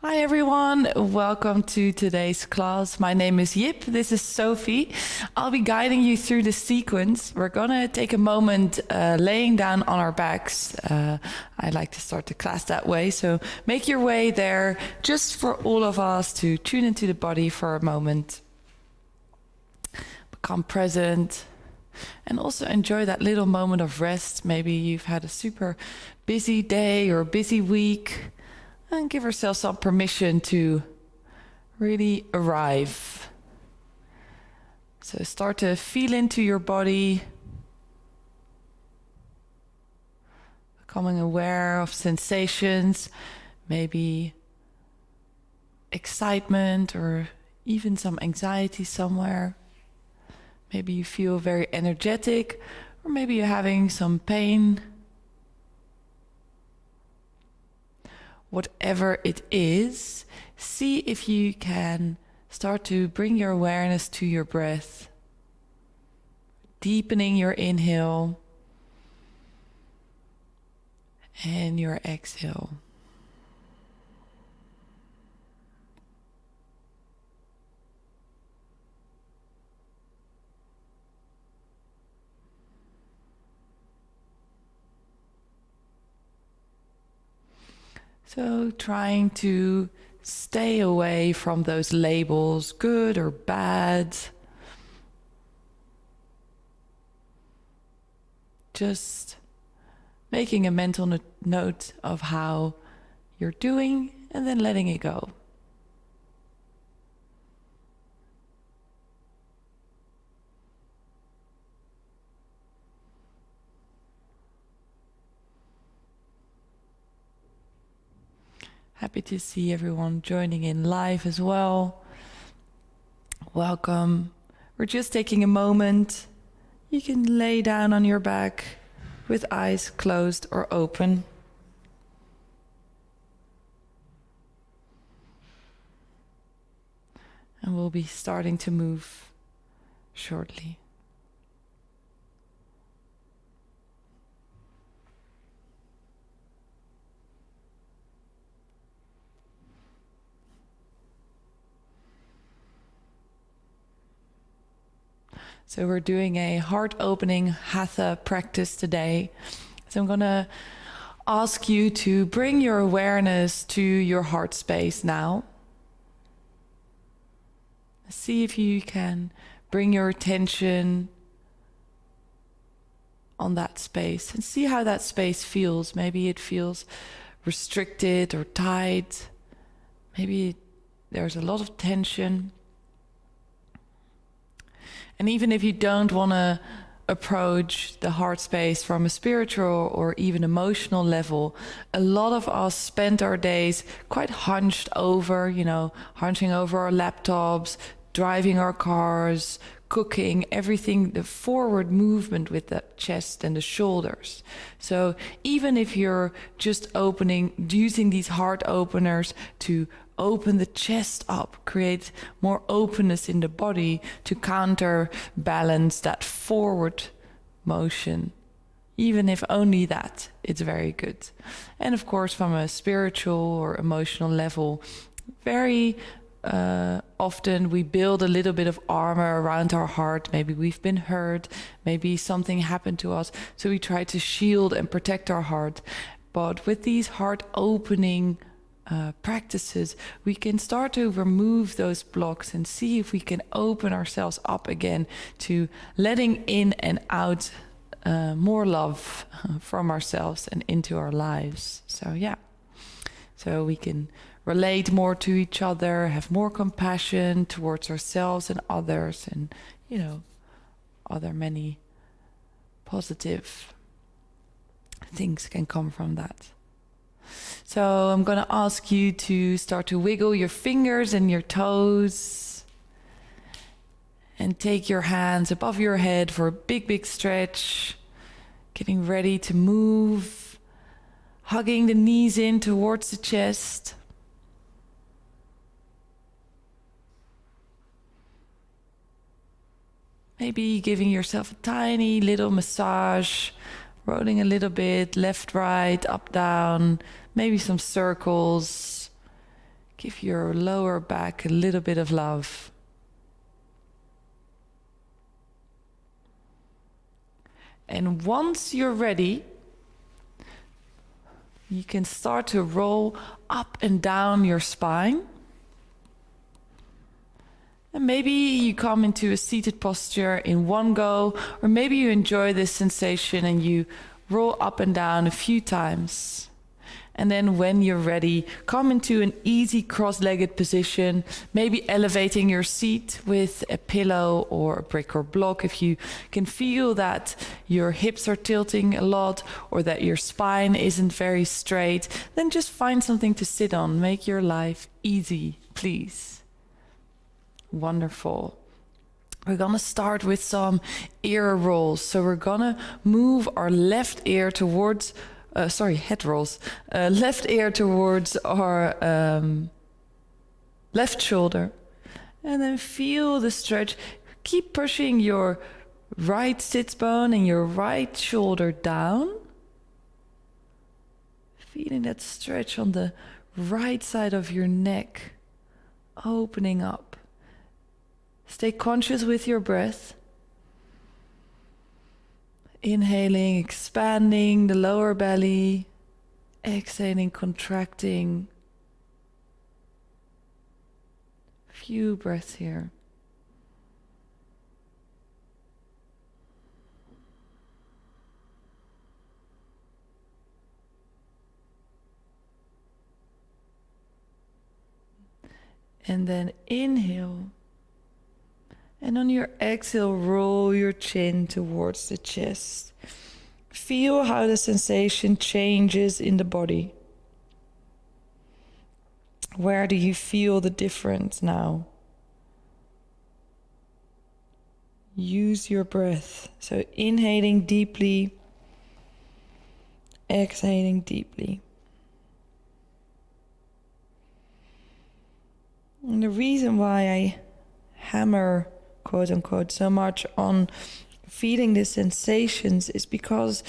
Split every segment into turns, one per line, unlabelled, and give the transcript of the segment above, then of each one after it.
Hi everyone, welcome to today's class. My name is Yip, this is Sophie. I'll be guiding you through the sequence. We're gonna take a moment laying down on our backs. I like to start the class that way, so make your way there just for all of us to tune into the body for a moment. Become present and also enjoy that little moment of rest. Maybe you've had a super busy day or busy week. And give yourself some permission to really arrive. So start to feel into your body, becoming aware of sensations, maybe excitement or even some anxiety somewhere. Maybe you feel very energetic, or maybe you're having some pain. Whatever it is, see if you can start to bring your awareness to your breath, deepening your inhale and your exhale. So trying to stay away from those labels, good or bad. Just making a mental note of how you're doing and then letting it go. Happy to see everyone joining in live as well. Welcome. We're just taking a moment. You can lay down on your back with eyes closed or open. And we'll be starting to move shortly. So we're doing a heart-opening Hatha practice today. So I'm going to ask you to bring your awareness to your heart space now. See if you can bring your attention on that space and see how that space feels. Maybe it feels restricted or tight. Maybe there's a lot of tension. And even if you don't want to approach the heart space from a spiritual or even emotional level, a lot of us spend our days quite hunched over, hunching over our laptops, driving our cars, cooking, everything, the forward movement with the chest and the shoulders. So even if you're just using these heart openers to open the chest up, create more openness in the body to counterbalance that forward motion. Even if only that, it's very good. And of course, from a spiritual or emotional level, very often we build a little bit of armor around our heart. Maybe we've been hurt, maybe something happened to us, so we try to shield and protect our heart. But with these heart opening practices, we can start to remove those blocks and see if we can open ourselves up again to letting in and out more love from ourselves and into our lives. So we can relate more to each other, have more compassion towards ourselves and others, and other many positive things can come from that. So I'm going to ask you to start to wiggle your fingers and your toes and take your hands above your head for a big stretch, getting ready to move, hugging the knees in towards the chest. Maybe giving yourself a tiny little massage, rolling a little bit, left, right, up, down, maybe some circles, Give your lower back a little bit of love. And once you're ready, you can start to roll up and down your spine. And maybe you come into a seated posture in one go, or maybe you enjoy this sensation and you roll up and down a few times. And then when you're ready, come into an easy cross-legged position, maybe elevating your seat with a pillow or a brick or block. If you can feel that your hips are tilting a lot or that your spine isn't very straight, then just find something to sit on. Make your life easy, please. Wonderful. We're going to start with some ear rolls. So we're going to move our left ear towards head rolls. Left ear towards our left shoulder. And then feel the stretch. Keep pushing your right sits bone and your right shoulder down. Feeling that stretch on the right side of your neck. Opening up. Stay conscious with your breath. Inhaling, expanding the lower belly. Exhaling, contracting. Few breaths here. And then inhale. And on your exhale, roll your chin towards the chest. Feel how the sensation changes in the body. Where do you feel the difference now? Use your breath. So inhaling deeply, exhaling deeply. And the reason why I hammer, quote unquote, so much on feeling the sensations is because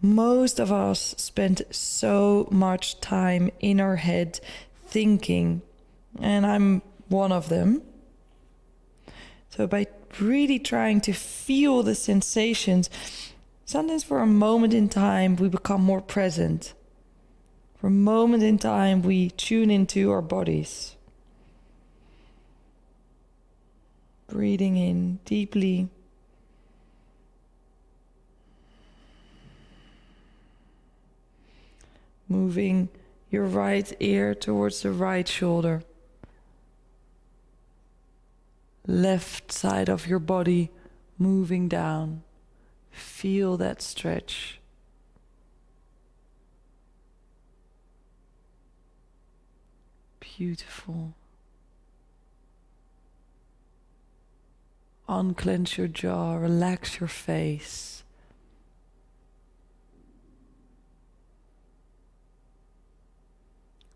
most of us spend so much time in our head thinking, and I'm one of them. So by really trying to feel the sensations, sometimes for a moment in time we become more present. For a moment in time we tune into our bodies. Breathing in deeply. Moving your right ear towards the right shoulder. Left side of your body moving down. Feel that stretch. Beautiful. Unclench your jaw, relax your face.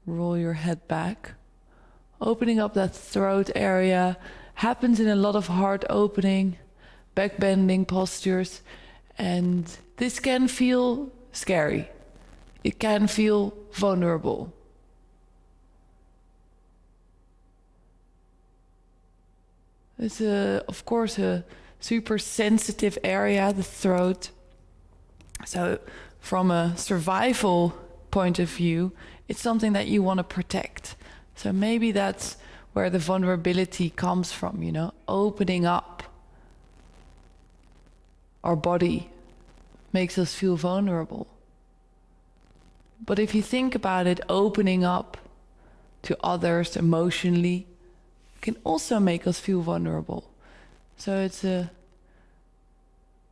Roll your head back. Opening up that throat area happens in a lot of heart opening, back bending postures, and this can feel scary. It can feel vulnerable. It's of course a super sensitive area, the throat. So from a survival point of view, it's something that you want to protect. So maybe that's where the vulnerability comes from, you know, opening up our body makes us feel vulnerable. But if you think about it, opening up to others emotionally can also make us feel vulnerable. So it's a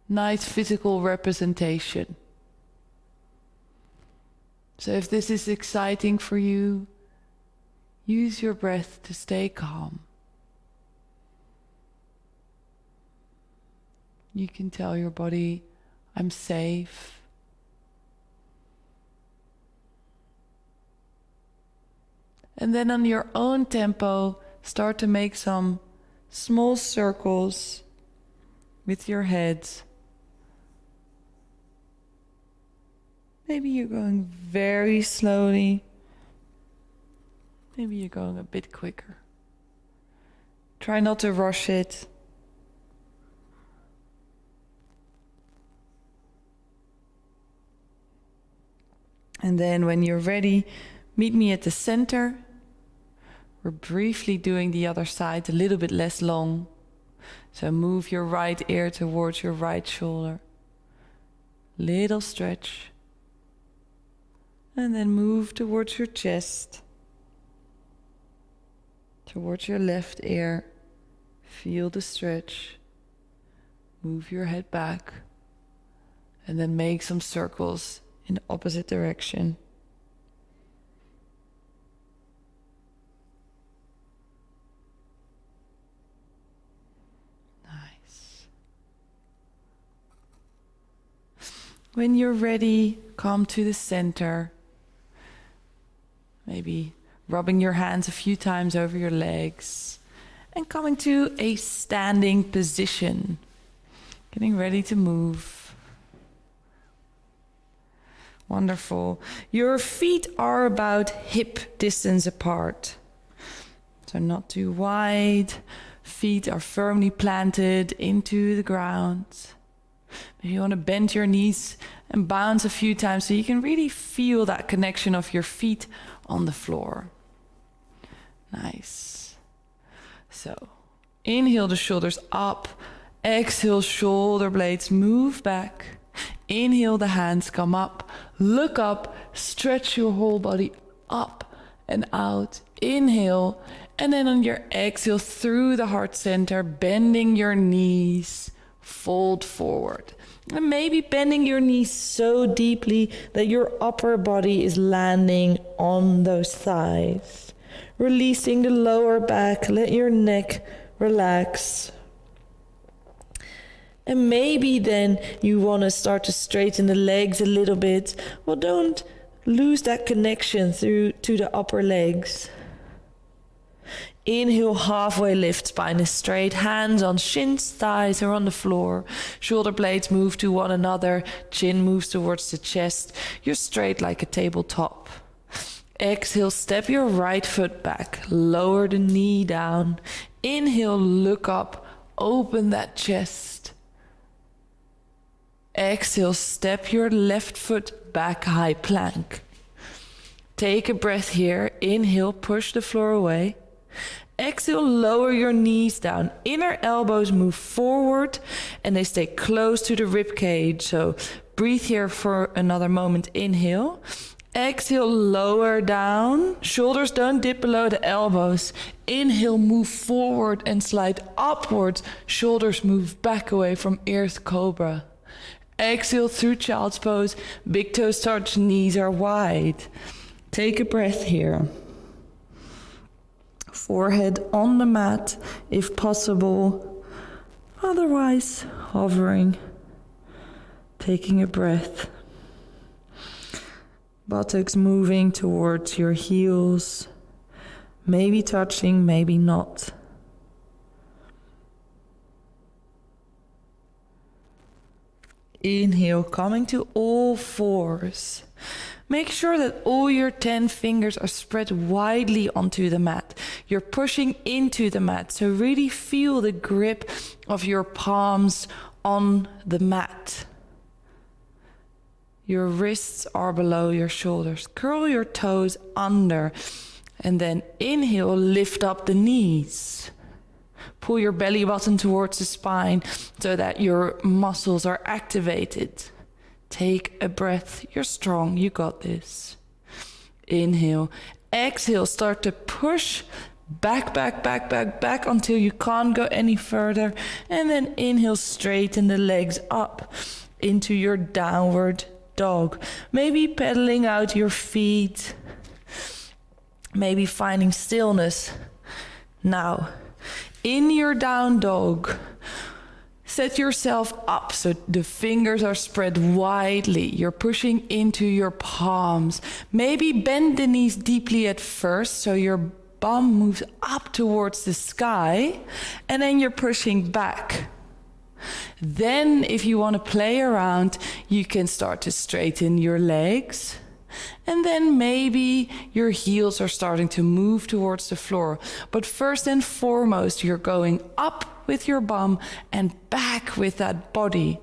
nice physical representation. So if this is exciting for you, use your breath to stay calm. You can tell your body, I'm safe. And then on your own tempo, start to make some small circles with your head. Maybe you're going very slowly. Maybe you're going a bit quicker. Try not to rush it. And then when you're ready, meet me at the center. We're briefly doing the other side, a little bit less long. So move your right ear towards your right shoulder. Little stretch. And then move towards your chest. Towards your left ear. Feel the stretch. Move your head back. And then make some circles in the opposite direction. Nice. When you're ready, come to the center. Maybe rubbing your hands a few times over your legs and coming to a standing position. Getting ready to move. Wonderful. Your feet are about hip distance apart. So not too wide. Feet are firmly planted into the ground. Maybe you want to bend your knees and bounce a few times so you can really feel that connection of your feet on the floor. Nice. So inhale the shoulders up. Exhale, shoulder blades move back. Inhale, the hands come up. Look up, stretch your whole body up and out. Inhale, and then on your exhale through the heart center, bending your knees, fold forward. And maybe bending your knees so deeply that your upper body is landing on those thighs. Releasing the lower back, let your neck relax. And maybe then you want to start to straighten the legs a little bit. Well, don't lose that connection through to the upper legs. Inhale, halfway lift, spine is straight, hands on shins, thighs are on the floor. Shoulder blades move to one another, chin moves towards the chest. You're straight like a tabletop. Exhale, step your right foot back, lower the knee down. Inhale, look up, open that chest. Exhale, step your left foot back, high plank. Take a breath here. Inhale, push the floor away. Exhale, lower your knees down. Inner elbows move forward and they stay close to the rib cage. So breathe here for another moment. Inhale. Exhale, lower down. Shoulders don't dip below the elbows. Inhale, move forward and slide upwards. Shoulders move back away from earth cobra. Exhale through child's pose. Big toes touch, knees are wide. Take a breath here. Forehead on the mat if possible. Otherwise, hovering. Taking a breath. Buttocks moving towards your heels. Maybe touching, maybe not. Inhale, coming to all fours. Make sure that all your 10 fingers are spread widely onto the mat. You're pushing into the mat, so really feel the grip of your palms on the mat. Your wrists are below your shoulders. Curl your toes under, and then inhale, lift up the knees. Pull your belly button towards the spine so that your muscles are activated. Take a breath. You're strong. You got this. Inhale. Exhale. Start to push back until you can't go any further. And then inhale, straighten the legs up into your downward dog. Maybe pedaling out your feet. Maybe finding stillness. Now, in your down dog, set yourself up so the fingers are spread widely. You're pushing into your palms. Maybe bend the knees deeply at first so your bum moves up towards the sky, and then you're pushing back. Then, if you want to play around, you can start to straighten your legs. And then maybe your heels are starting to move towards the floor. But first and foremost, you're going up with your bum and back with that body.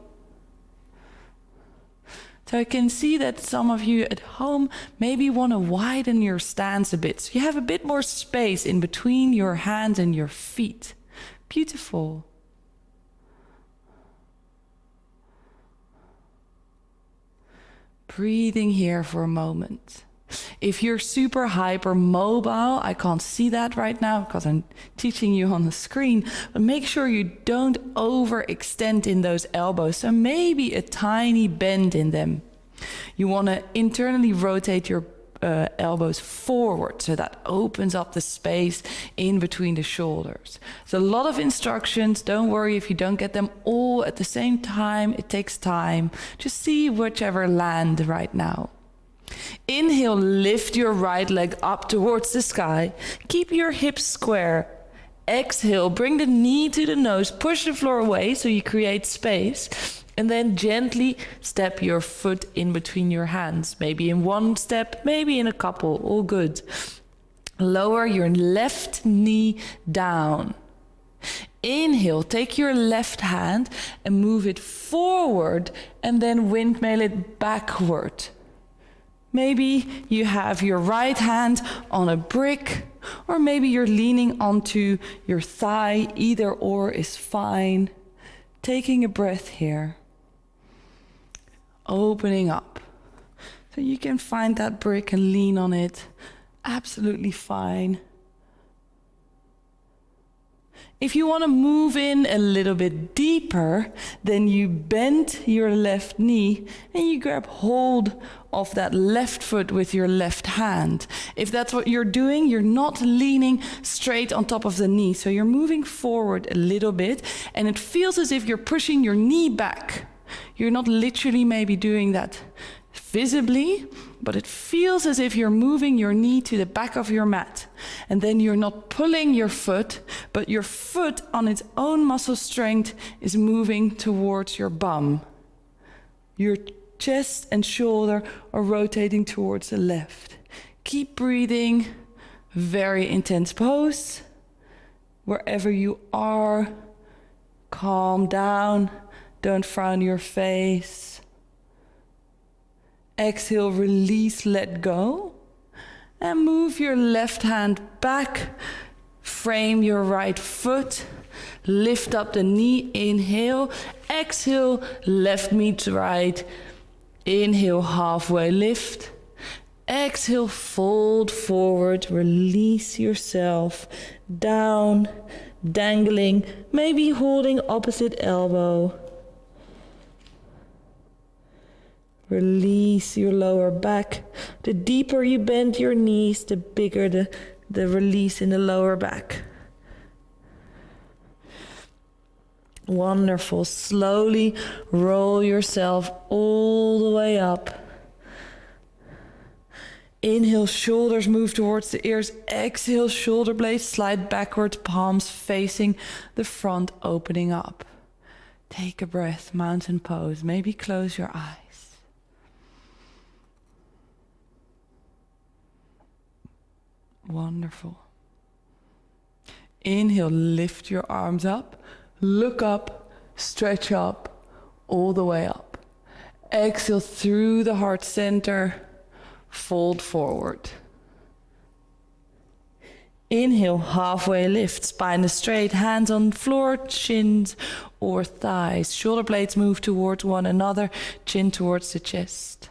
So I can see that some of you at home maybe want to widen your stance a bit. So you have a bit more space in between your hands and your feet. Beautiful. Breathing here for a moment. If you're super hyper mobile, I can't see that right now because I'm teaching you on the screen, but make sure you don't overextend in those elbows. So maybe a tiny bend in them. You want to internally rotate your elbows forward, so that opens up the space in between the shoulders. So a lot of instructions. Don't worry if you don't get them all at the same time. It takes time. Just see whichever land right now. Inhale, lift your right leg up towards the sky. Keep your hips square. Exhale, bring the knee to the nose. Push the floor away so you create space. And then gently step your foot in between your hands. Maybe in one step, maybe in a couple, all good. Lower your left knee down. Inhale, take your left hand and move it forward and then windmill it backward. Maybe you have your right hand on a brick, or maybe you're leaning onto your thigh. Either or is fine. Taking a breath here. Opening up. So you can find that brick and lean on it. Absolutely fine. If you want to move in a little bit deeper, then you bend your left knee and you grab hold of that left foot with your left hand. If that's what you're doing, you're not leaning straight on top of the knee. So you're moving forward a little bit and it feels as if you're pushing your knee back. You're not literally maybe doing that visibly, but it feels as if you're moving your knee to the back of your mat. And then you're not pulling your foot, but your foot on its own muscle strength is moving towards your bum. Your chest and shoulder are rotating towards the left. Keep breathing. Very intense pose. Wherever you are, calm down. Don't frown your face. Exhale, release, let go. And move your left hand back. Frame your right foot. Lift up the knee. Inhale. Exhale, left meets right. Inhale, halfway lift. Exhale, fold forward. Release yourself. Down, dangling, maybe holding opposite elbow. Release your lower back. The deeper you bend your knees, the bigger the release in the lower back. Wonderful. Slowly roll yourself all the way up. Inhale, shoulders move towards the ears. Exhale, shoulder blades slide backwards, palms facing the front, opening up. Take a breath, mountain pose. Maybe close your eyes. Wonderful. Inhale, lift your arms up, look up, stretch up, all the way up. Exhale through the heart center, fold forward. Inhale, halfway lift, spine is straight, hands on floor, shins or thighs. Shoulder blades move towards one another, chin towards the chest.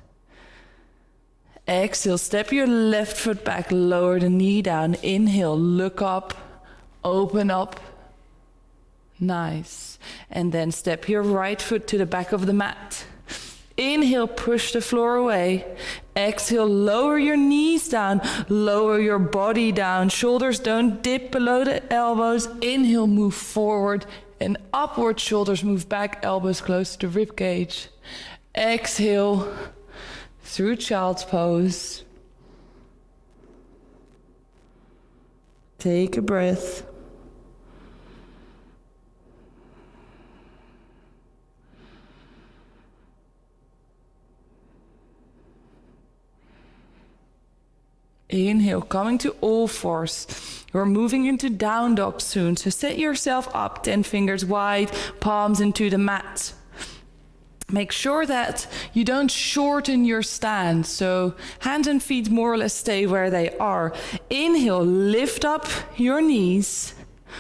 Exhale, step your left foot back, lower the knee down. Inhale, look up, open up. Nice. And then step your right foot to the back of the mat. Inhale, push the floor away. Exhale, lower your knees down, lower your body down. Shoulders don't dip below the elbows. Inhale, move forward and upward. Shoulders move back, elbows close to the rib cage. Exhale. Through child's pose. Take a breath. Inhale, coming to all fours. We're moving into down dog soon, so set yourself up, 10 fingers wide, palms into the mat. Make sure that you don't shorten your stance, so hands and feet more or less stay where they are. Inhale, lift up your knees.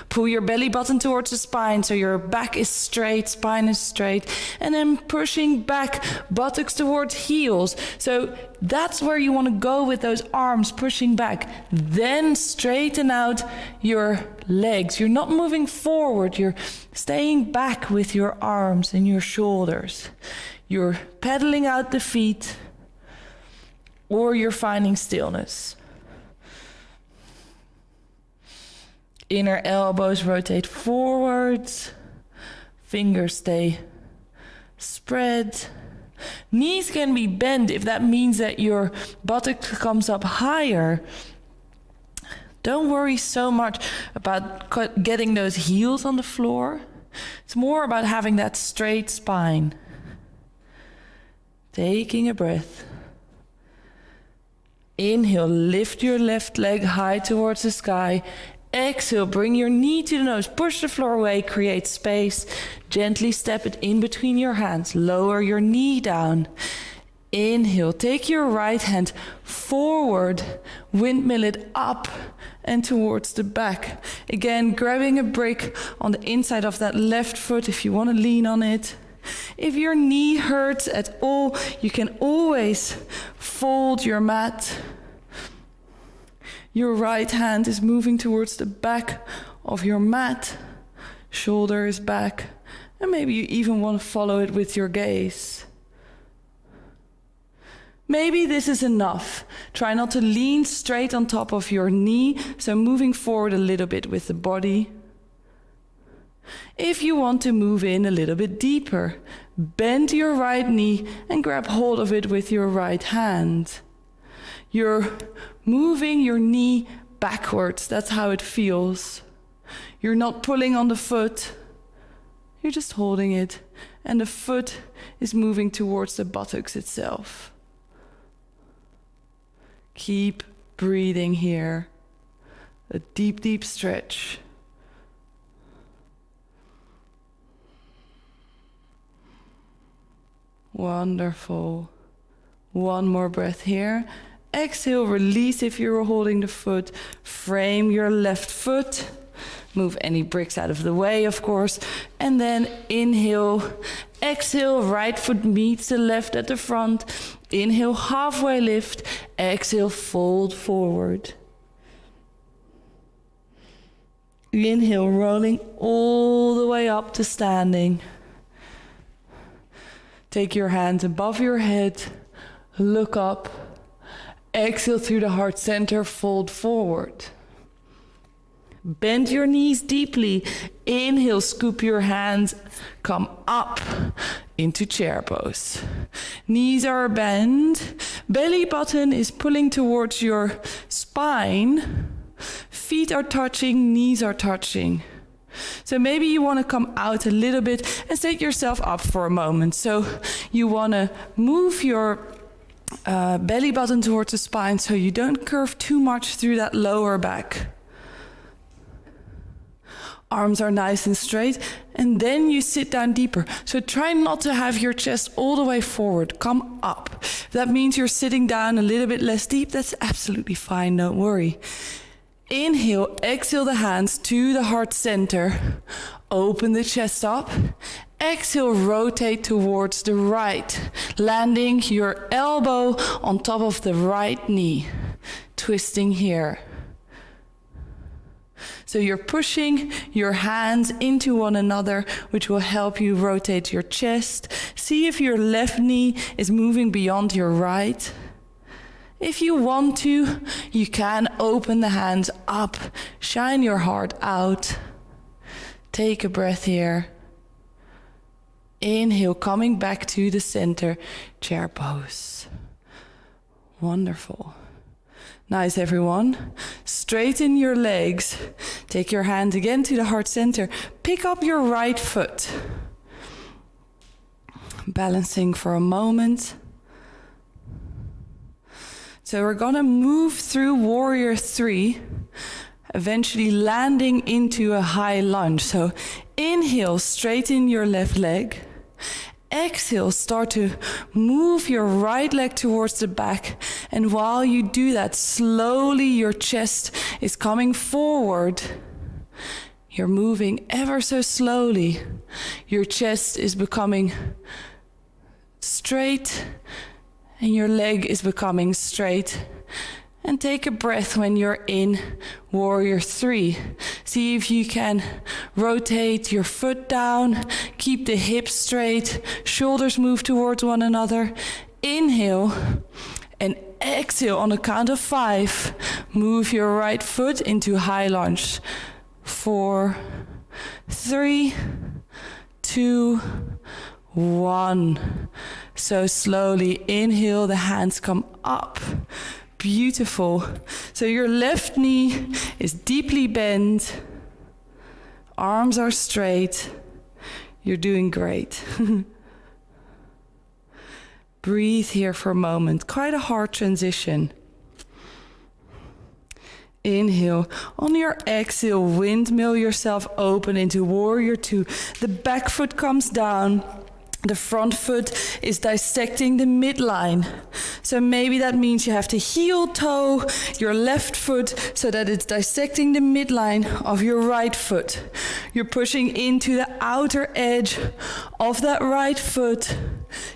Pull your belly button towards the spine so your back is straight, spine is straight. And then pushing back, buttocks towards heels. So that's where you want to go with those arms, pushing back. Then straighten out your legs. You're not moving forward, you're staying back with your arms and your shoulders. You're pedaling out the feet, or you're finding stillness. Inner elbows rotate forwards, fingers stay spread. Knees can be bent if that means that your buttock comes up higher. Don't worry so much about getting those heels on the floor. It's more about having that straight spine. Taking a breath. Inhale, lift your left leg high towards the sky. Exhale, bring your knee to the nose, push the floor away, create space. Gently step it in between your hands, lower your knee down. Inhale, take your right hand forward, windmill it up and towards the back. Again, grabbing a brick on the inside of that left foot if you want to lean on it. If your knee hurts at all, you can always fold your mat. Your right hand is moving towards the back of your mat. Shoulder is back. And maybe you even want to follow it with your gaze. Maybe this is enough. Try not to lean straight on top of your knee, so moving forward a little bit with the body. If you want to move in a little bit deeper, bend your right knee and grab hold of it with your right hand. You're moving your knee backwards. That's how it feels. You're not pulling on the foot. You're just holding it. And the foot is moving towards the buttocks itself. Keep breathing here. A deep, deep stretch. Wonderful. One more breath here. Exhale, release if you're holding the foot. Frame your left foot. Move any bricks out of the way, of course. And then inhale. Exhale, right foot meets the left at the front. Inhale, halfway lift. Exhale, fold forward. Inhale, rolling all the way up to standing. Take your hands above your head. Look up. Exhale through the heart center, fold forward. Bend your knees deeply. Inhale, scoop your hands, come up into chair pose. Knees are bent. Belly button is pulling towards your spine. Feet are touching, knees are touching. So maybe you want to come out a little bit and set yourself up for a moment. So you want to move your belly button towards the spine so you don't curve too much through that lower back. Arms are nice and straight, and then you sit down deeper. So try not to have your chest all the way forward. Come up. If that means you're sitting down a little bit less deep, that's absolutely fine, don't worry. Inhale, exhale the hands to the heart center. Open the chest up. Exhale, rotate towards the right, landing your elbow on top of the right knee, twisting here. So you're pushing your hands into one another, which will help you rotate your chest. See if your left knee is moving beyond your right. If you want to, you can open the hands up, shine your heart out. Take a breath here. Inhale, coming back to the center, chair pose. Wonderful. Nice, everyone. Straighten your legs. Take your hand again to the heart center. Pick up your right foot. Balancing for a moment. So we're gonna move through warrior 3, eventually landing into a high lunge. So inhale, straighten your left leg. Exhale, start to move your right leg towards the back. And while you do that, slowly your chest is coming forward. You're moving ever so slowly. Your chest is becoming straight and your leg is becoming straight. And take a breath when you're in warrior 3. See if you can rotate your foot down, keep the hips straight, shoulders move towards one another. Inhale and exhale on a count of 5. Move your right foot into high lunge. 4, 3, 2, 1. So slowly inhale, the hands come up. Beautiful. So your left knee is deeply bent. Arms are straight. You're doing great. Breathe here for a moment. Quite a hard transition. Inhale. On your exhale, windmill yourself open into warrior 2. The back foot comes down. The front foot is dissecting the midline. So maybe that means you have to heel toe your left foot so that it's dissecting the midline of your right foot. You're pushing into the outer edge of that right foot.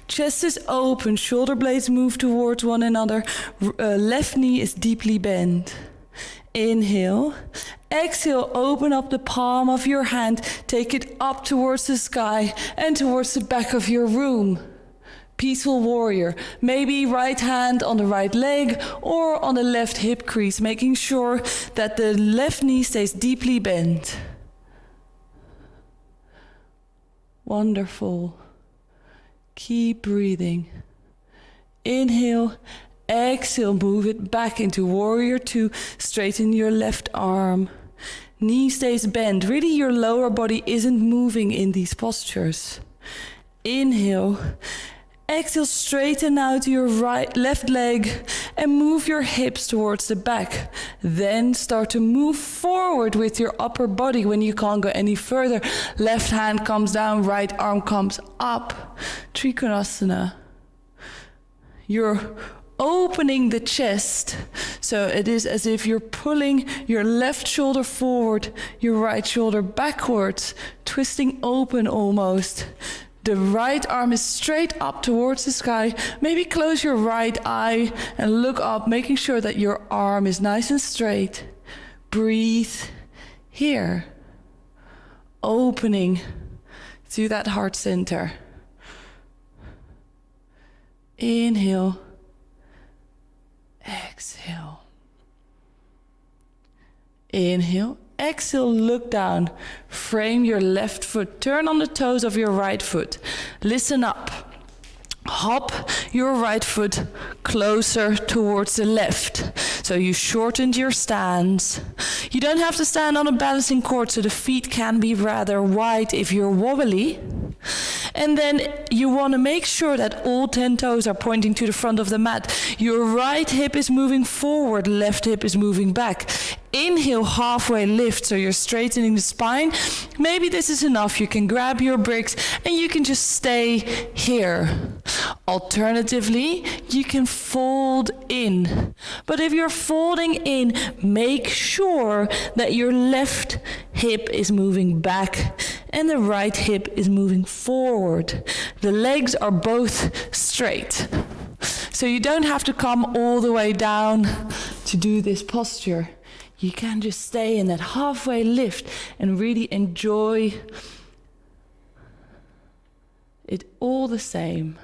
Chest is open, shoulder blades move towards one another. Left knee is deeply bent. Inhale. Exhale, open up the palm of your hand, take it up towards the sky and towards the back of your room. Peaceful warrior. Maybe right hand on the right leg or on the left hip crease, making sure that the left knee stays deeply bent. Wonderful. Keep breathing. Inhale. Exhale, move it back into warrior 2. Straighten your left arm. Knee stays bent. Really, your lower body isn't moving in these postures. Inhale. Exhale, straighten out your left leg and move your hips towards the back. Then start to move forward with your upper body when you can't go any further. Left hand comes down, right arm comes up. Trikonasana. You're opening the chest, so it is as if you're pulling your left shoulder forward, your right shoulder backwards, twisting open almost. The right arm is straight up towards the sky. Maybe close your right eye and look up, making sure that your arm is nice and straight. Breathe here, opening to that heart center. Inhale. Exhale. Inhale. Exhale, look down. Frame your left foot. Turn on the toes of your right foot. Listen up. Hop your right foot closer towards the left. So you shortened your stance. You don't have to stand on a balancing cord, so the feet can be rather wide if you're wobbly. And then you want to make sure that all 10 toes are pointing to the front of the mat. Your right hip is moving forward, left hip is moving back. Inhale, halfway lift, so you're straightening the spine. Maybe this is enough. You can grab your bricks and you can just stay here. Alternatively, you can fold in. But if you're folding in, make sure that your left hip is moving back and the right hip is moving forward. The legs are both straight. So you don't have to come all the way down to do this posture. You can just stay in that halfway lift and really enjoy it all the same.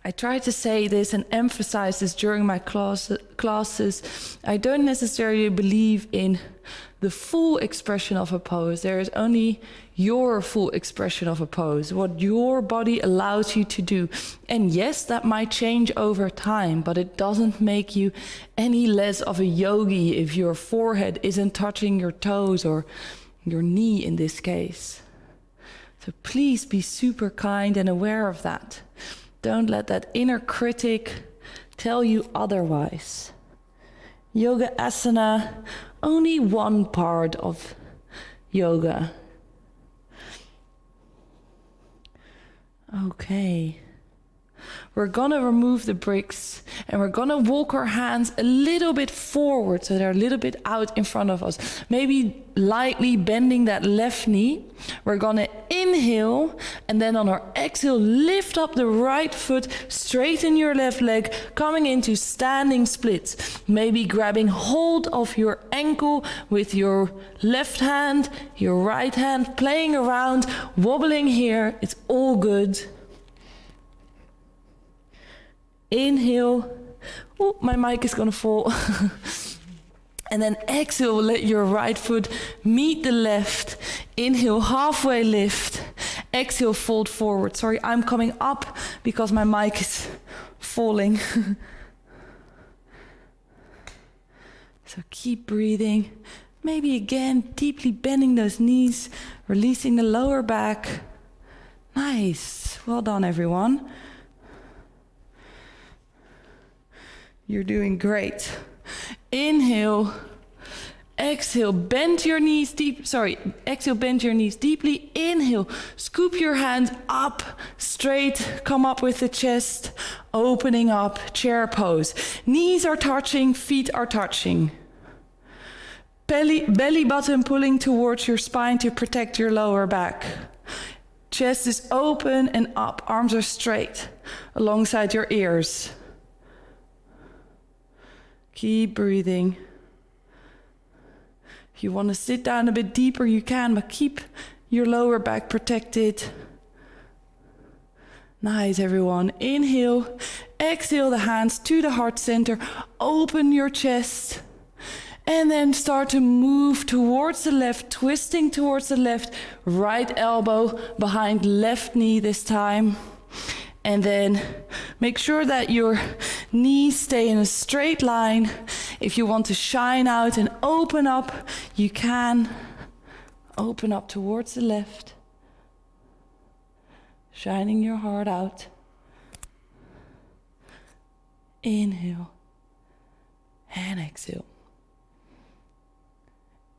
I try to say this and emphasize this during my classes. I don't necessarily believe in the full expression of a pose. There is only your full expression of a pose, what your body allows you to do. And yes, that might change over time, but it doesn't make you any less of a yogi if your forehead isn't touching your toes or your knee in this case. So please be super kind and aware of that. Don't let that inner critic
tell you otherwise. Yoga asana, only one part of yoga. Okay. We're gonna remove the bricks and we're gonna walk our hands a little bit forward so they're a little bit out in front of us. Maybe lightly bending that left knee. We're gonna inhale and then on our exhale, lift up the right foot, straighten your left leg, coming into standing splits. Maybe grabbing hold of your ankle with your left hand, your right hand, playing around, wobbling here. It's all good. Inhale. Oh, my mic is gonna fall. And then exhale, let your right foot meet the left. Inhale, halfway lift. Exhale, fold forward. Sorry, I'm coming up because my mic is falling. So keep breathing. Maybe again, deeply bending those knees, releasing the lower back. Nice. Well done, everyone. You're doing great. Inhale, exhale, bend your knees deep. Exhale, bend your knees deeply. Inhale, scoop your hands up, straight, come up with the chest, opening up, chair pose. Knees are touching, feet are touching. Belly button pulling towards your spine to protect your lower back. Chest is open and up, arms are straight alongside your ears. Keep breathing. If you want to sit down a bit deeper, you can, but keep your lower back protected. Nice, everyone. Inhale, exhale the hands to the heart center. Open your chest. And then start to move towards the left, twisting towards the left. Right elbow behind left knee this time. And then make sure that your knees stay in a straight line. If you want to shine out and open up, you can open up towards the left. Shining your heart out. Inhale and exhale.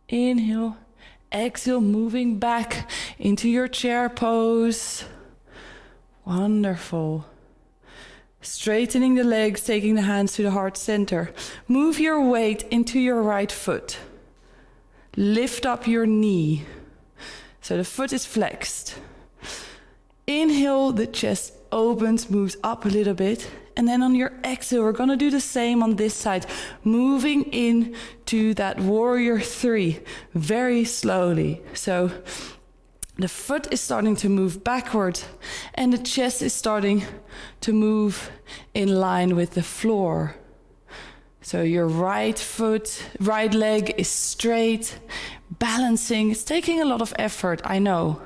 Inhale, exhale, moving back into your chair pose. Wonderful. Straightening the legs, taking the hands to the heart center. Move your weight into your right foot. Lift up your knee. So the foot is flexed. Inhale, the chest opens, moves up a little bit. And then on your exhale, we're gonna do the same on this side. Moving in to that warrior 3, very slowly. So the foot is starting to move backward and the chest is starting to move in line with the floor. So your right leg is straight, balancing. It's taking a lot of effort, I know.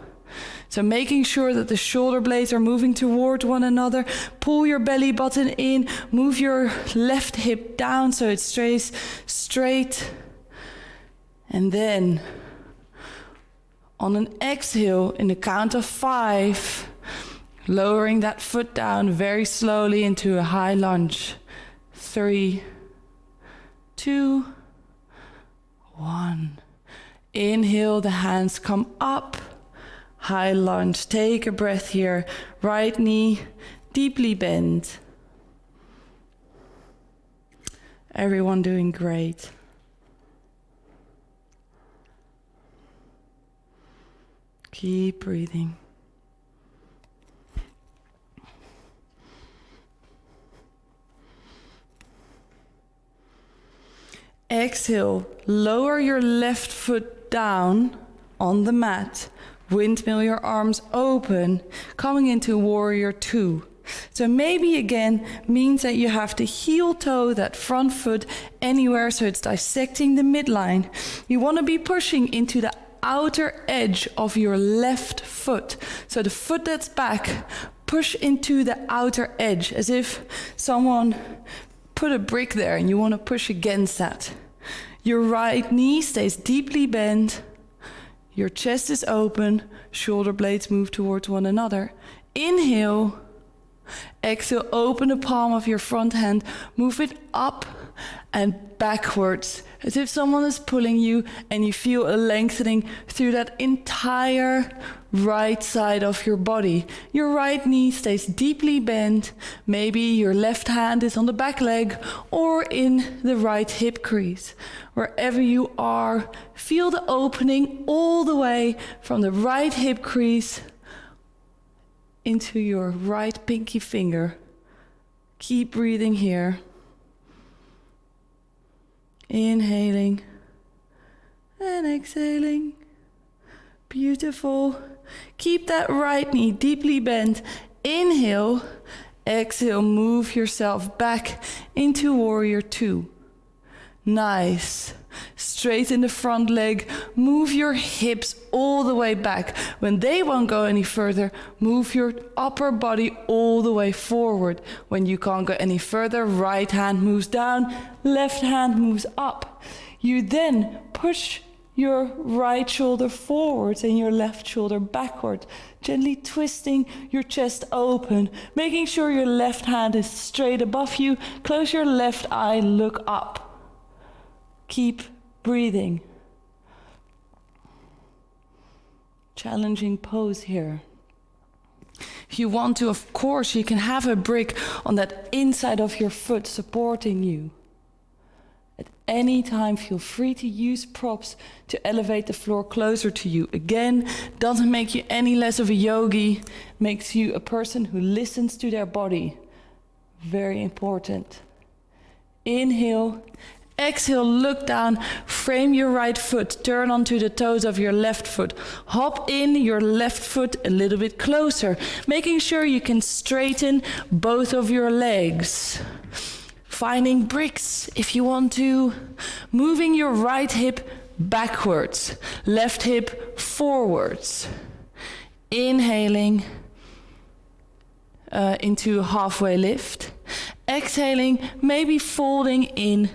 So making sure that the shoulder blades are moving toward one another. Pull your belly button in, move your left hip down so it stays straight. And then on an exhale, in the count of 5, lowering that foot down very slowly into a high lunge. 3, 2, 1. Inhale, the hands come up. High lunge. Take a breath here. Right knee deeply bent. Everyone doing great. Keep breathing. Exhale, lower your left foot down on the mat. Windmill your arms open, coming into warrior 2. So maybe again means that you have to heel toe that front foot anywhere so it's dissecting the midline. You want to be pushing into the outer edge of your left foot. So the foot that's back, push into the outer edge as if someone put a brick there and you want to push against that. Your right knee stays deeply bent. Your chest is open, shoulder blades move towards one another. Inhale, Exhale, open the palm of your front hand, move it up and backwards, as if someone is pulling you and you feel a lengthening through that entire right side of your body. Your right knee stays deeply bent. Maybe your left hand is on the back leg or in the right hip crease. Wherever you are, feel the opening all the way from the right hip crease into your right pinky finger. Keep breathing here. Inhaling and exhaling. Beautiful. Keep that right knee deeply bent. Inhale. Exhale, move yourself back into warrior two. Nice. Straighten the front leg. Move your hips all the way back. When they won't go any further, move your upper body all the way forward. When you can't go any further, right hand moves down, left hand moves up. You then push your right shoulder forwards and your left shoulder backward, gently twisting your chest open, making sure your left hand is straight above you. Close your left eye, look up. Keep breathing. Challenging pose here. If you want to, of course, you can have a brick on that inside of your foot supporting you. At any time, feel free to use props to elevate the floor closer to you. Again, doesn't make you any less of a yogi, makes you a person who listens to their body. Very important. Inhale. Exhale, look down, frame your right foot, turn onto the toes of your left foot. Hop in your left foot a little bit closer, making sure you can straighten both of your legs. Finding bricks if you want to. Moving your right hip backwards, left hip forwards. Inhaling into halfway lift. Exhaling, maybe folding in.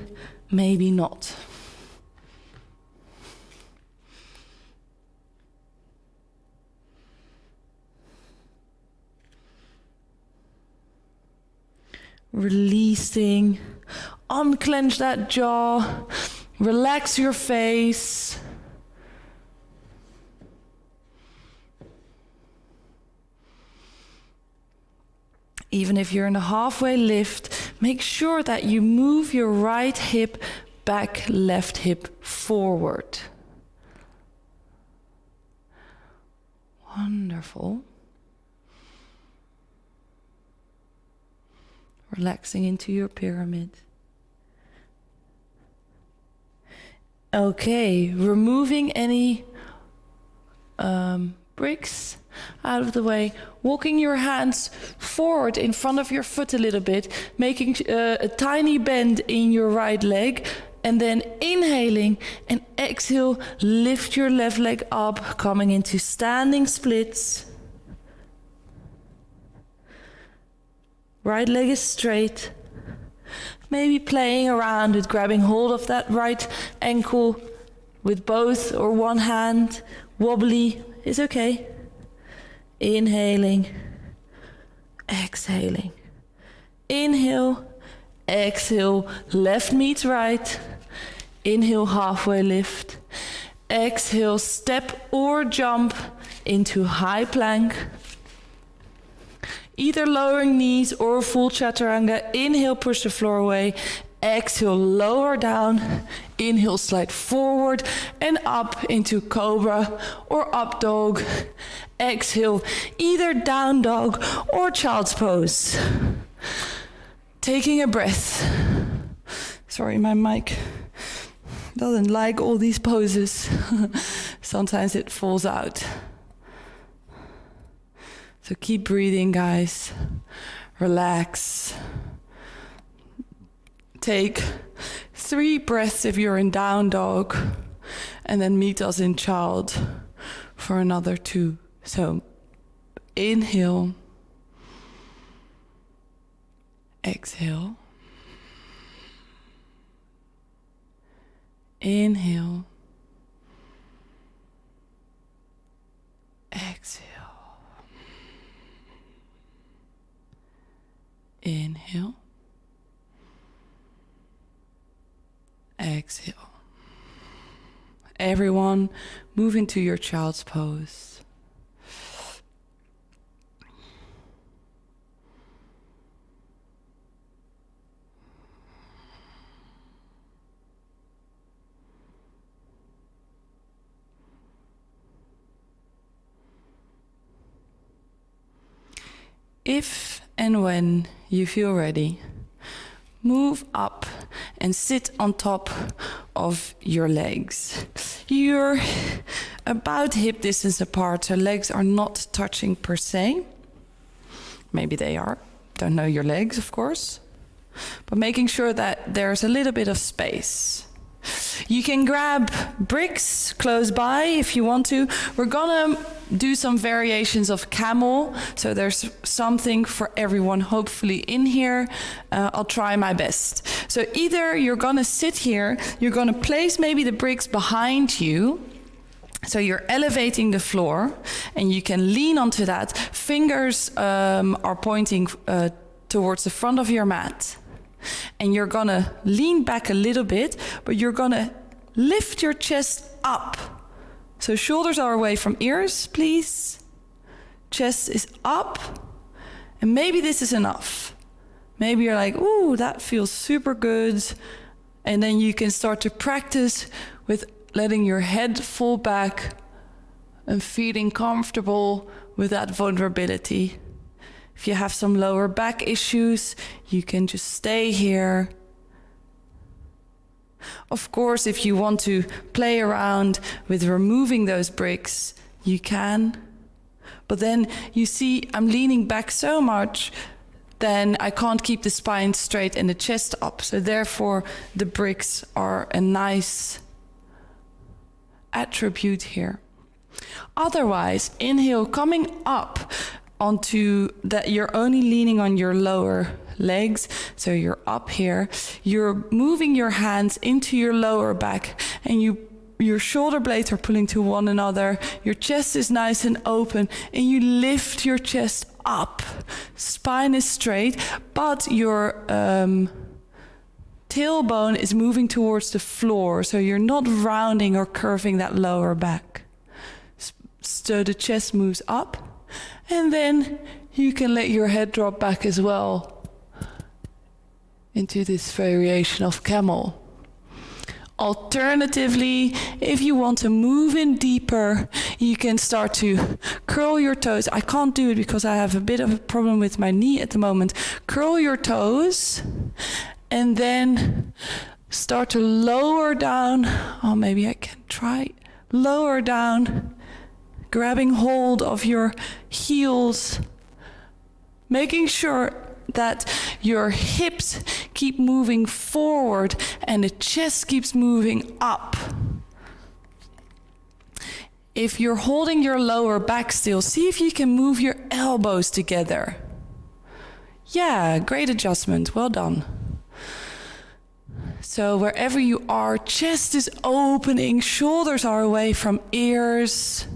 Maybe not. Releasing. Unclench that jaw. Relax your face. Even if you're in a halfway lift, make sure that you move your right hip back, left hip forward. Wonderful. Relaxing into your pyramid. Okay, removing any bricks out of the way, walking your hands forward in front of your foot a little bit, making a tiny bend in your right leg, and then inhaling and exhale, lift your left leg up, coming into standing splits. Right leg is straight. Maybe playing around with grabbing hold of that right ankle with both or one hand. Wobbly is okay. Inhaling, exhaling. Inhale, exhale, left meets right. Inhale, halfway lift. Exhale, step or jump into high plank. Either lowering knees or full chaturanga. Inhale, push the floor away. Exhale, lower down. Inhale, slide forward and up into cobra or up dog. Exhale, either down dog or child's pose. Taking a breath. Sorry, my mic doesn't like all these poses. Sometimes it falls out. So keep breathing, guys. Relax. Take 3 breaths if you're in down dog, and then meet us in child for another 2. So inhale, exhale, inhale, exhale. exhale. Everyone, move into your child's pose. If and when you feel ready, move up and sit on top of your legs. You're about hip distance apart, so legs are not touching per se. Maybe they are. Don't know your legs, of course. But making sure that there's a little bit of space. You can grab bricks close by if you want to. We're gonna do some variations of camel, so there's something for everyone hopefully in here. I'll try my best. So either you're gonna sit here, you're gonna place maybe the bricks behind you, so you're elevating the floor, and you can lean onto that. Fingers are pointing towards the front of your mat. And you're gonna lean back a little bit, but you're gonna lift your chest up. So shoulders are away from ears, please. Chest is up. And maybe this is enough. Maybe you're like, ooh, that feels super good. And then you can start to practice with letting your head fall back and feeling comfortable with that vulnerability. If you have some lower back issues, you can just stay here. Of course, if you want to play around with removing those bricks, you can. But then you see I'm leaning back so much, then I can't keep the spine straight and the chest up. So therefore, the bricks are a nice attribute here. Otherwise, inhale, coming up onto that, you're only leaning on your lower legs, so you're up here, you're moving your hands into your lower back, and your shoulder blades are pulling to one another, your chest is nice and open, and you lift your chest up. Spine is straight, but your tailbone is moving towards the floor, so you're not rounding or curving that lower back. So the chest moves up. And then you can let your head drop back as well into this variation of camel. Alternatively, if you want to move in deeper, you can start to curl your toes. I can't do it because I have a bit of a problem with my knee at the moment. Curl your toes and then start to lower down. Oh, maybe I can try. Lower down. Grabbing hold of your heels, making sure that your hips keep moving forward and the chest keeps moving up. If you're holding your lower back still, see if you can move your elbows together. Yeah, great adjustment, well done. So wherever you are, chest is opening, shoulders are away from ears.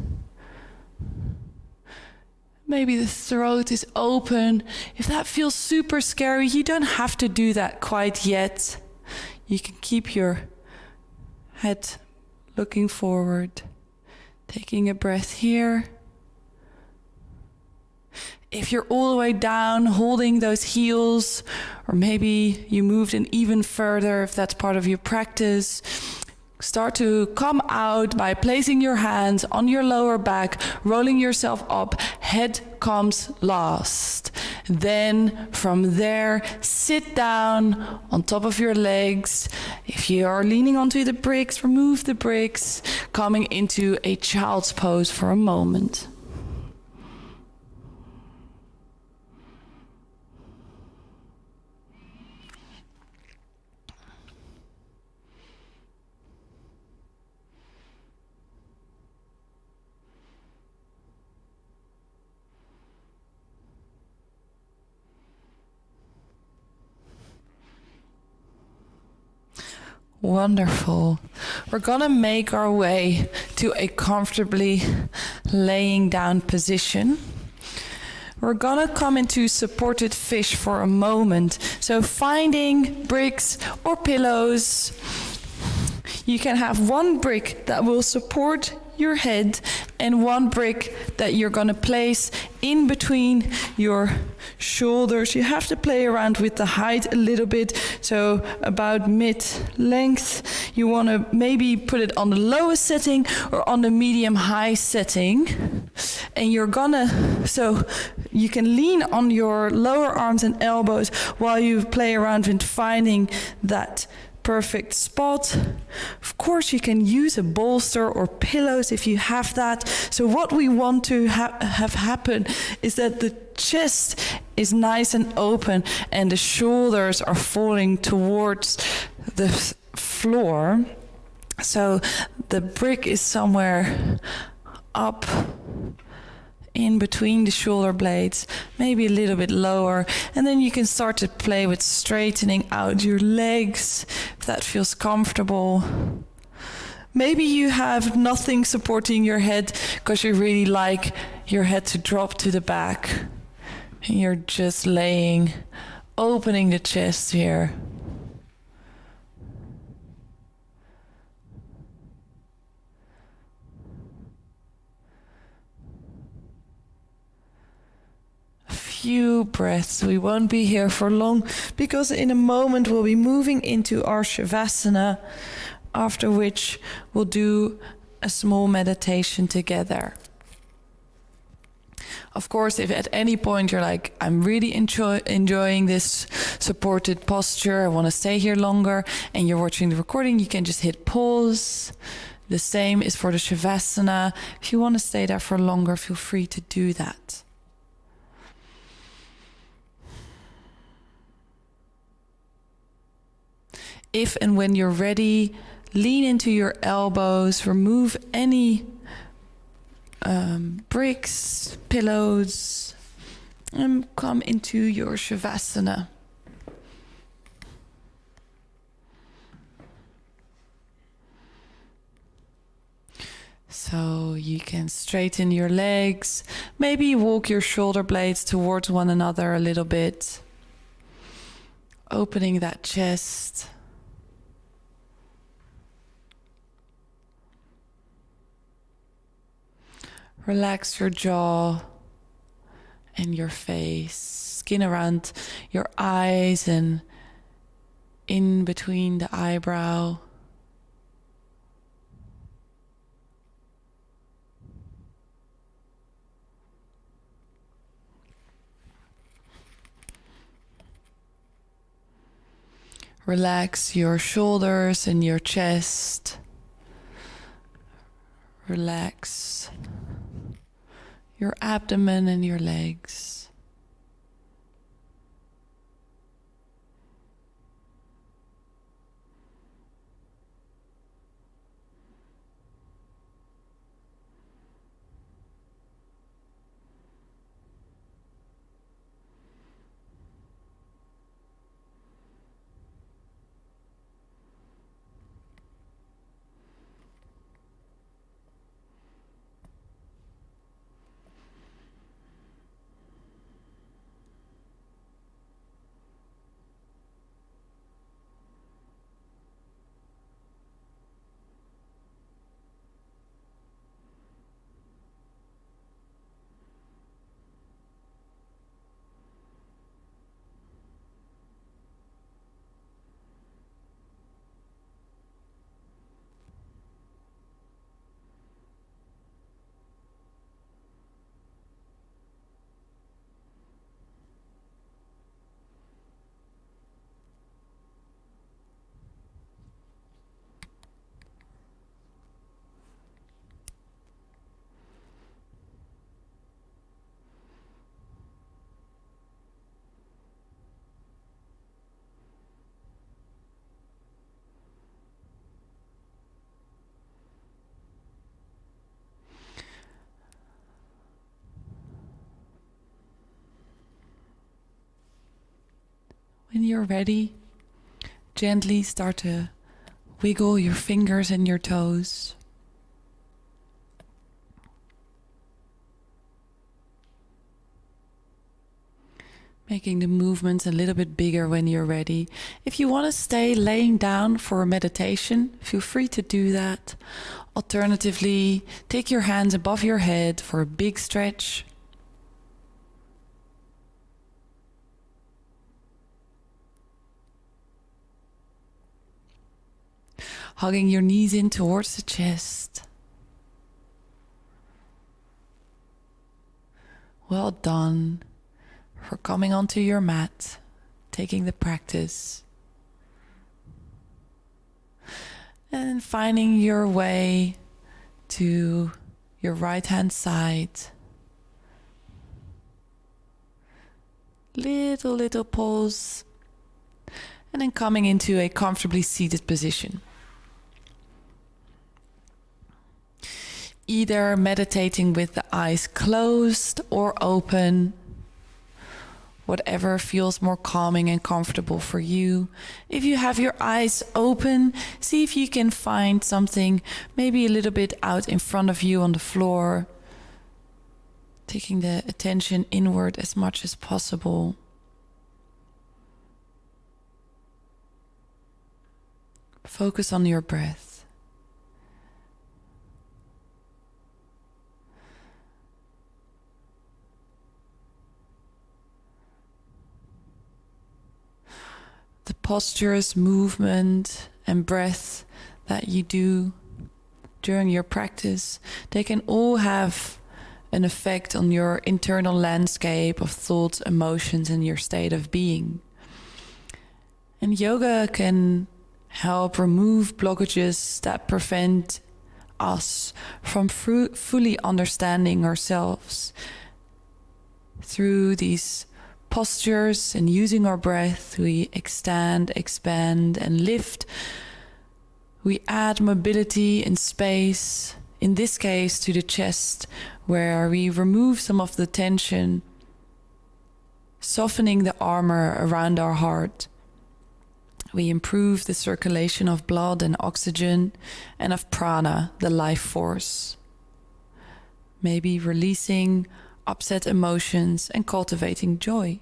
Maybe the throat is open. If that feels super scary, you don't have to do that quite yet. You can keep your head looking forward, taking a breath here. If you're all the way down, holding those heels, or maybe you moved in even further if that's part of your practice, start to come out by placing your hands on your lower back, rolling yourself up, head comes last. Then from there, sit down on top of your legs. If you are leaning onto the bricks, remove the bricks, coming into a child's pose for a moment. Wonderful. We're gonna make our way to a comfortably laying down position. We're gonna come into supported fish for a moment. So finding bricks or pillows, You can have one brick that will support your head and one brick that you're going to place in between your shoulders. You have to play around with the height a little bit, so about mid-length. You want to maybe put it on the lowest setting or on the medium-high setting. And you're gonna, so you can lean on your lower arms and elbows while you play around with finding that perfect spot. Of course, you can use a bolster or pillows if you have that. So what we want to have happen is that the chest is nice and open and the shoulders are falling towards the floor. So the brick is somewhere up in between the shoulder blades, maybe a little bit lower, and then you can start to play with straightening out your legs if that feels comfortable. Maybe you have nothing supporting your head because you really like your head to drop to the back and you're just laying, opening the chest here. Few breaths. We won't be here for long because in a moment we'll be moving into our Shavasana, after which we'll do a small meditation together. Of course, if at any point you're like, I'm really enjoying this supported posture, I want to stay here longer, and you're watching the recording, you can just hit pause. The same is for the Shavasana. If you want to stay there for longer, feel free to do that. If and when you're ready, lean into your elbows, remove any bricks, pillows, and come into your Shavasana. So you can straighten your legs, maybe walk your shoulder blades towards one another a little bit, opening that chest. Relax your jaw and your face, skin around your eyes and in between the eyebrow. Relax your shoulders and your chest. Relax your abdomen and your legs. When you're ready, gently start to wiggle your fingers and your toes.
Making the movements a little bit bigger when you're ready. If you want to stay laying down for a meditation, feel free to do that. Alternatively, take your hands above your head for a big stretch. Hugging your knees in towards the chest. Well done for coming onto your mat, taking the practice. And finding your way to your right hand side. Little pause. And then coming into a comfortably seated position. Either meditating with the eyes closed or open, whatever feels more calming and comfortable for you. If you have your eyes open, see if you can find something maybe a little bit out in front of you on the floor, taking the attention inward as much as possible. Focus on your breath. The postures, movement, and breath that you do during your practice, they can all have an effect on your internal landscape of thoughts, emotions, and your state of being. And yoga can help remove blockages that prevent us from fully understanding ourselves. Through these postures and using our breath, we extend, expand, and lift. We add mobility and space, in this case to the chest, where we remove some of the tension, softening the armor around our heart. We improve the circulation of blood and oxygen and of prana, the life force. Maybe releasing upset emotions and cultivating joy.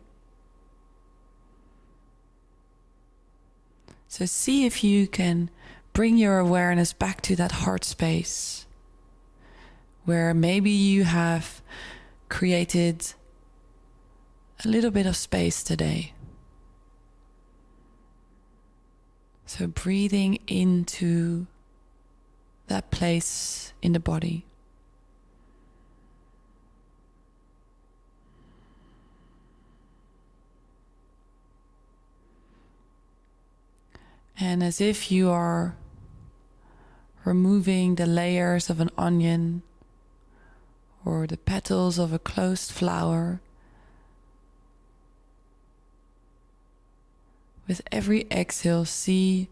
So see if you can bring your awareness back to that heart space where maybe you have created a little bit of space today. So breathing into that place in the body. And as if you are removing the layers of an onion or the petals of a closed flower, with every exhale, see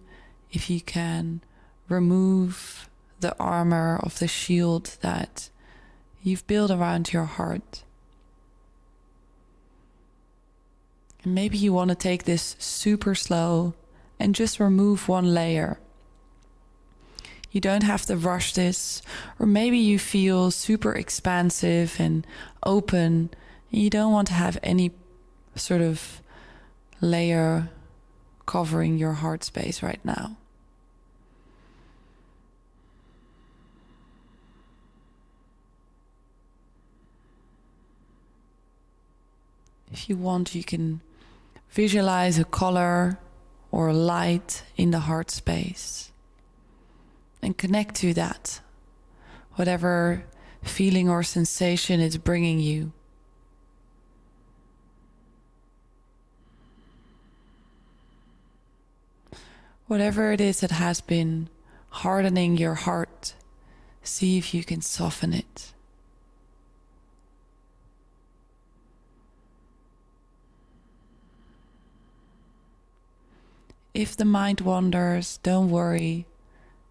if you can remove the armor of the shield that you've built around your heart. And maybe you want to take this super slow and just remove one layer. You don't have to rush this, or maybe you feel super expansive and open, and you don't want to have any sort of layer covering your heart space right now. If you want, you can visualize a color or a light in the heart space and connect to that, whatever feeling or sensation it's bringing you. Whatever it is that has been hardening your heart, see if you can soften it. If the mind wanders, don't worry.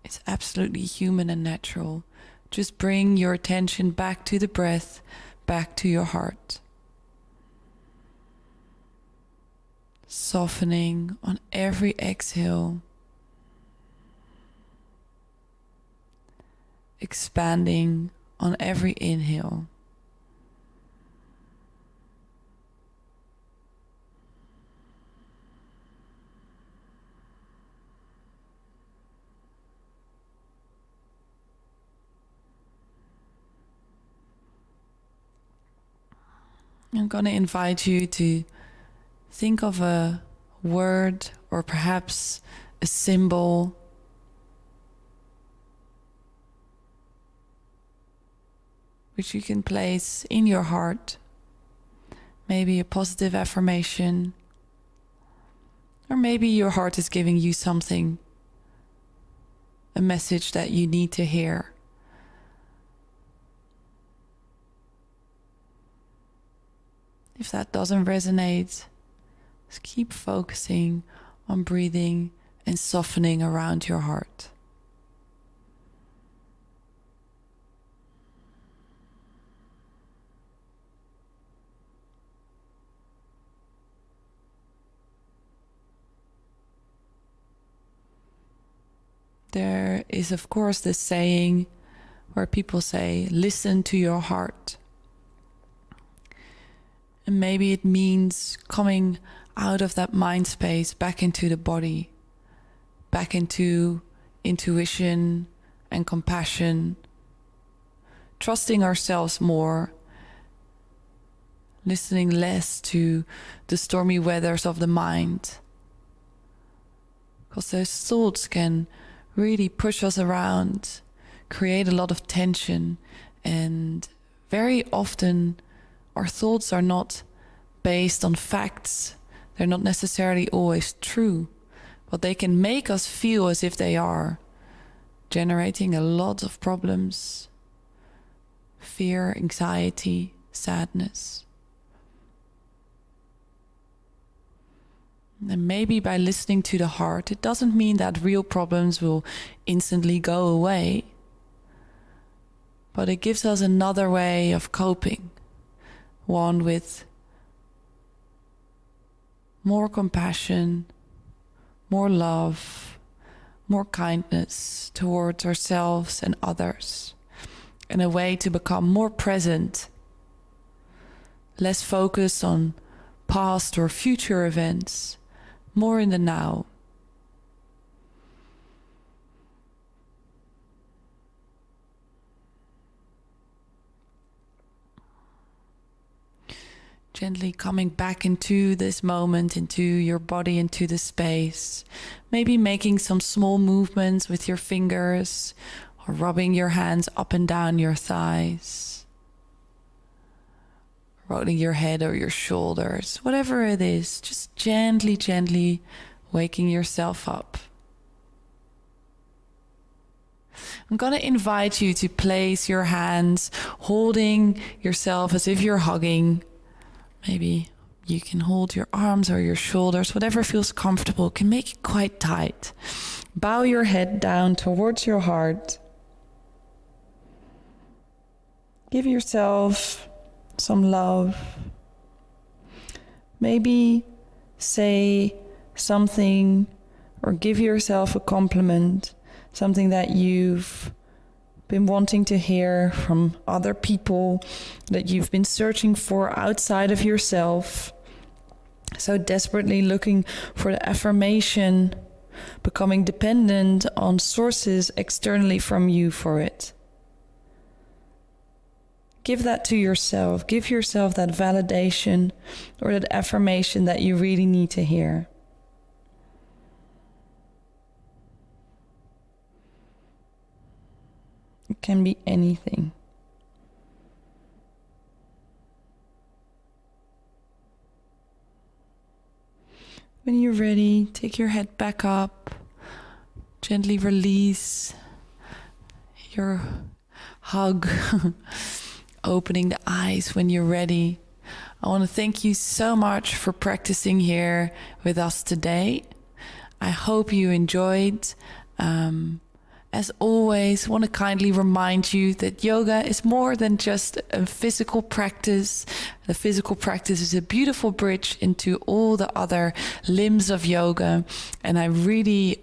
It's absolutely human and natural. Just bring your attention back to the breath, back to your heart. Softening on every exhale. Expanding on every inhale. I'm going to invite you to think of a word or perhaps a symbol which you can place in your heart. Maybe a positive affirmation, or maybe your heart is giving you something, a message that you need to hear. If that doesn't resonate, just keep focusing on breathing and softening around your heart. There is, of course, this saying where people say, listen to your heart. And maybe it means coming out of that mind space back into the body, back into intuition and compassion, trusting ourselves more, listening less to the stormy weathers of the mind. Because those thoughts can really push us around, create a lot of tension, and very often our thoughts are not based on facts. They're not necessarily always true, but they can make us feel as if they are, generating a lot of problems, fear, anxiety, sadness. And maybe by listening to the heart, it doesn't mean that real problems will instantly go away, but it gives us another way of coping, one with more compassion, more love, more kindness towards ourselves and others, and a way to become more present, less focused on past or future events, more in the now. Gently coming back into this moment, into your body, into the space. Maybe making some small movements with your fingers or rubbing your hands up and down your thighs. Rolling your head or your shoulders, whatever it is, just gently, gently waking yourself up. I'm going to invite you to place your hands holding yourself as if you're hugging. Maybe you can hold your arms or your shoulders, whatever feels comfortable. Can make it quite tight. Bow your head down towards your heart. Give yourself some love. Maybe say something or give yourself a compliment, something that you've been wanting to hear from other people, that you've been searching for outside of yourself, so desperately looking for the affirmation, becoming dependent on sources externally from you for it. Give that to yourself. Give yourself that validation or that affirmation that you really need to hear. It can be anything. When you're ready, take your head back up. Gently release your hug. Opening the eyes when you're ready. I want to thank you so much for practicing here with us today. I hope you enjoyed. As always, I want to kindly remind you that yoga is more than just a physical practice. The physical practice is a beautiful bridge into all the other limbs of yoga. And I really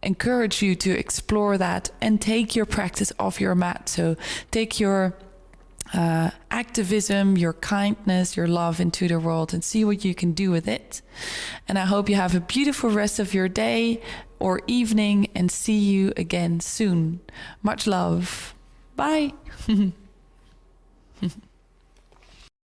encourage you to explore that and take your practice off your mat. So take your activism, your kindness, your love into the world and see what you can do with it. And I hope you have a beautiful rest of your day or evening and see you again soon. Much love. Bye.